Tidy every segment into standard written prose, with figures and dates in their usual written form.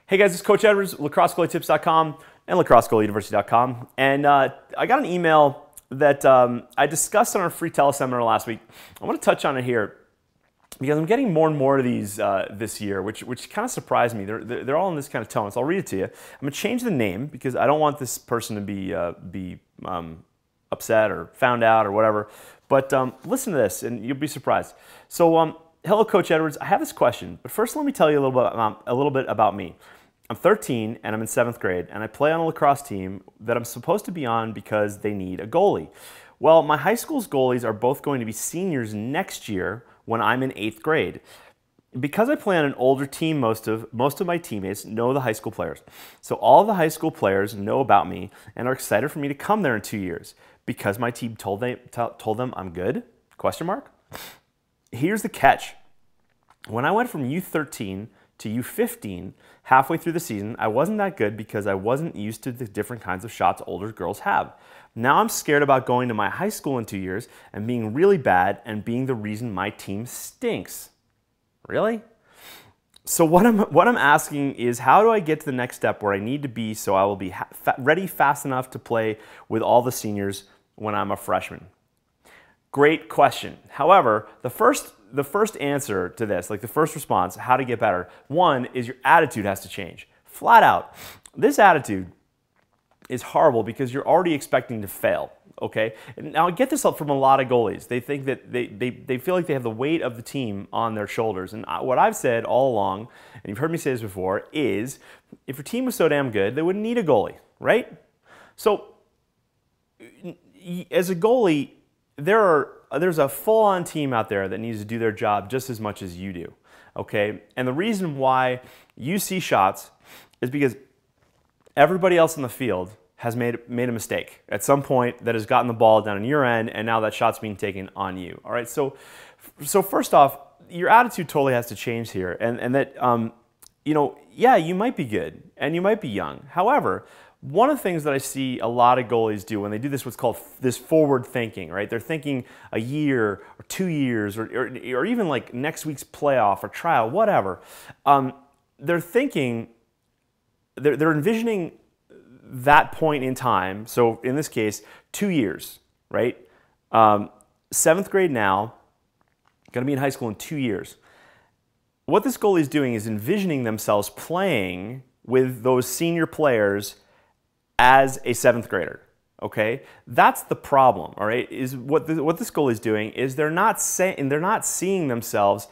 Hey guys, it's Coach Edwards, lacrossegoalietips.com and lacrossegoalieuniversity.com. And I got an email that I discussed on our free teleseminar last week. I want to touch on it here because I'm getting more and more of these this year, which kind of surprised me. They're all in this kind of tone, so I'll read it to you. I'm going to change the name because I don't want this person to be upset or found out or whatever. But listen to this and you'll be surprised. So hello, Coach Edwards. I have this question, but first let me tell you a little bit about me. I'm 13 and I'm in 7th grade and I play on a lacrosse team that I'm supposed to be on because they need a goalie. Well, my high school's goalies are both going to be seniors next year when I'm in 8th grade. Because I play on an older team, most of my teammates know the high school players. So all of the high school players know about me and are excited for me to come there in 2 years because my team told them I'm good? Question mark. Here's the catch. When I went from U13 to U15, halfway through the season, I wasn't that good because I wasn't used to the different kinds of shots older girls have. Now I'm scared about going to my high school in 2 years and being really bad and being the reason my team stinks. Really? So what I'm asking is, how do I get to the next step where I need to be so I will be ready fast enough to play with all the seniors when I'm a freshman? Great question. However, the first answer to this, like the first response, how to get better, one is your attitude has to change. Flat out. This attitude is horrible because you're already expecting to fail, okay? And now I get this up from a lot of goalies. They think that they feel like they have the weight of the team on their shoulders. And what I've said all along, and you've heard me say this before, is if your team was so damn good, they wouldn't need a goalie, right? So as a goalie, there's a full-on team out there that needs to do their job just as much as you do, okay? And the reason why you see shots is because everybody else in the field has made a mistake at some point that has gotten the ball down on your end, and now that shot's being taken on you, all right? So first off, your attitude totally has to change here, and that, yeah, you might be good, and you might be young. However, one of the things that I see a lot of goalies do when they do this, what's called this forward thinking, right? They're thinking a year or 2 years or even like next week's playoff or trial, whatever. They're thinking, they're envisioning that point in time. So in this case, 2 years, right? 7th grade now, going to be in high school in 2 years. What this goalie is doing is envisioning themselves playing with those senior players as a 7th grader, okay? That's the problem, all right? Is what this goalie is doing is they're not seeing themselves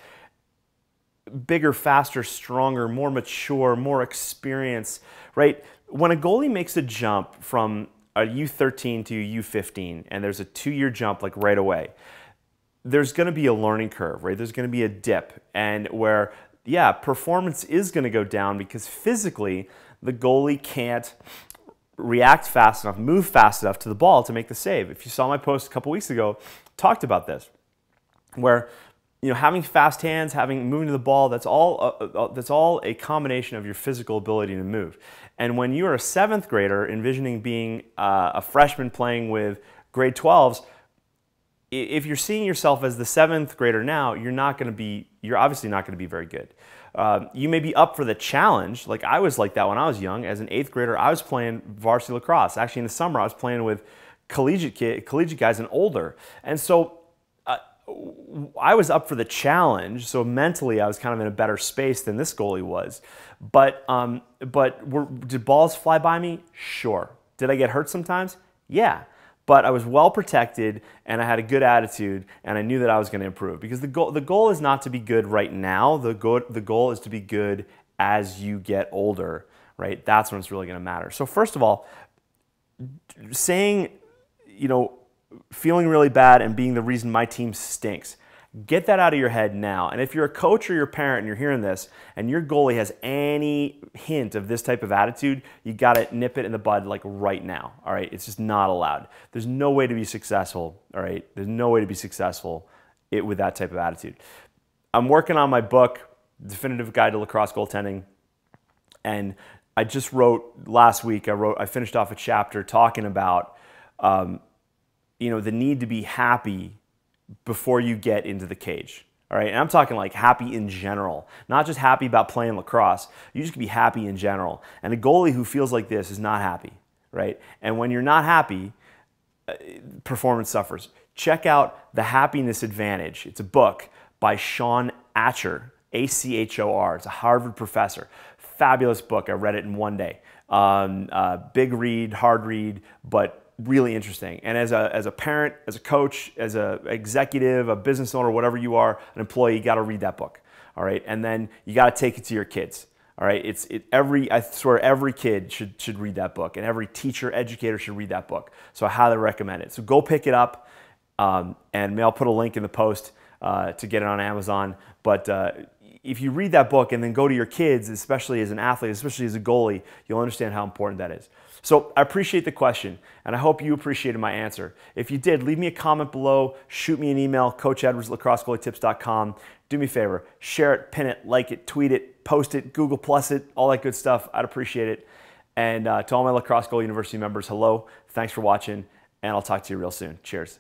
bigger, faster, stronger, more mature, more experienced, right? When a goalie makes a jump from a U13 to a U15 and there's a 2-year jump like right away, there's going to be a learning curve, right? There's going to be a dip, and where, yeah, performance is going to go down because physically the goalie can't react fast enough, move fast enough to the ball to make the save. If you saw my post a couple weeks ago, talked about this, where having fast hands, moving to the ball, that's all a combination of your physical ability to move. And when you are a 7th grader envisioning being a freshman playing with grade 12s, if you're seeing yourself as the 7th grader now, you're obviously not going to be very good. You may be up for the challenge. Like I was like that when I was young. As an 8th grader, I was playing varsity lacrosse. Actually, in the summer, I was playing with collegiate guys and older. And so I was up for the challenge. So mentally, I was kind of in a better space than this goalie was. But did balls fly by me? Sure. Did I get hurt sometimes? Yeah. But I was well protected, and I had a good attitude, and I knew that I was going to improve. Because the goal is not to be good right now. The goal is to be good as you get older, right? That's when it's really going to matter. So first of all, saying, feeling really bad and being the reason my team stinks, get that out of your head now. And if you're a coach or you're a parent and you're hearing this and your goalie has any hint of this type of attitude, you got to nip it in the bud like right now, all right? It's just not allowed. There's no way to be successful, all right? There's no way to be successful with that type of attitude. I'm working on my book, Definitive Guide to Lacrosse Goaltending, and I just wrote last week, I finished off a chapter talking about the need to be happy before you get into the cage. All right, and I'm talking like happy in general, not just happy about playing lacrosse. You just can be happy in general. And a goalie who feels like this is not happy, right? And when you're not happy, performance suffers. Check out The Happiness Advantage. It's a book by Sean Achor, Achor. It's a Harvard professor. Fabulous book. I read it in one day. Big read, hard read, but really interesting. And as a parent, as a coach, as an executive, a business owner, whatever you are, an employee, you got to read that book. All right, and then you got to take it to your kids. All right, I swear every kid should read that book, and every teacher, educator should read that book. So I highly recommend it. So go pick it up, and I'll put a link in the post to get it on Amazon. But if you read that book and then go to your kids, especially as an athlete, especially as a goalie, you'll understand how important that is. So I appreciate the question, and I hope you appreciated my answer. If you did, leave me a comment below, shoot me an email, coach@lacrossegoalietips.com. Do me a favor, share it, pin it, like it, tweet it, post it, Google Plus it, all that good stuff. I'd appreciate it. And to all my Lacrosse Goalie University members, hello, thanks for watching, and I'll talk to you real soon. Cheers.